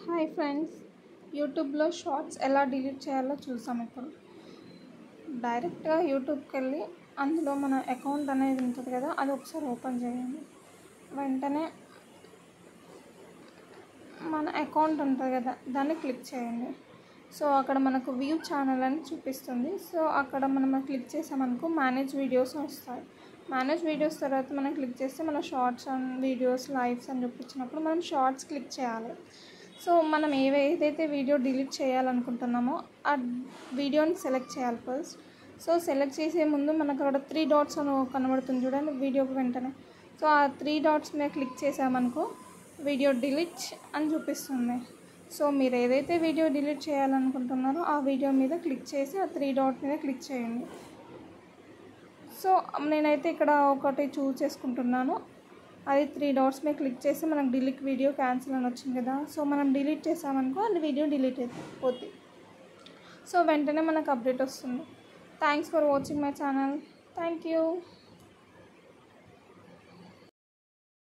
Hi friends, యూట్యూబ్లో shorts ఎలా delete చేయాలో చూసాం. ఇప్పుడు డైరెక్ట్గా యూట్యూబ్కి వెళ్ళి అందులో మన అకౌంట్ అనేది ఉంటుంది కదా, అది ఒకసారి ఓపెన్ చేయండి. వెంటనే మన అకౌంట్ ఉంటుంది కదా, దాన్ని క్లిక్ చేయండి. సో అక్కడ మనకు వ్యూ ఛానల్ అని చూపిస్తుంది. సో అక్కడ మనం క్లిక్ చేసామనుకో మేనేజ్ వీడియోస్ వస్తాయి. మేనేజ్ వీడియోస్ తర్వాత మనం క్లిక్ చేస్తే మన షార్ట్స్ అండ్ వీడియోస్ లైవ్స్ అని చూపించినప్పుడు మనం షార్ట్స్ క్లిక్ చేయాలి. సో మనం ఏదైతే వీడియో డిలీట్ చేయాలనుకుంటున్నామో ఆ వీడియోని సెలెక్ట్ చేయాలి ఫస్ట్. సో సెలెక్ట్ చేసే ముందు మనకు అక్కడ 3 డాట్స్ అని కనబడుతుంది చూడండి వీడియోకి వెంటనే. సో ఆ 3 డాట్స్ మీద క్లిక్ చేసామనుకో వీడియో డిలీట్ అని చూపిస్తుంది. సో మీరు ఏదైతే వీడియో డిలీట్ చేయాలనుకుంటున్నారో ఆ వీడియో మీద క్లిక్ చేసి ఆ 3 డాట్ మీద క్లిక్ చేయండి. సో నేనైతే ఇక్కడ ఒకటి చూస్ చేసుకుంటున్నాను. అది 3 డాట్స్ మీద క్లిక్ చేసి మనకు డిలీట్ వీడియో క్యాన్సిల్ అని వచ్చింది కదా. సో మనం డిలీట్ చేసామనుకో అది వీడియో డిలీట్ అయిపోతుంది. సో వెంటనే మనకు అప్డేట్ వస్తుంది. Thanks for watching my channel. Thank you.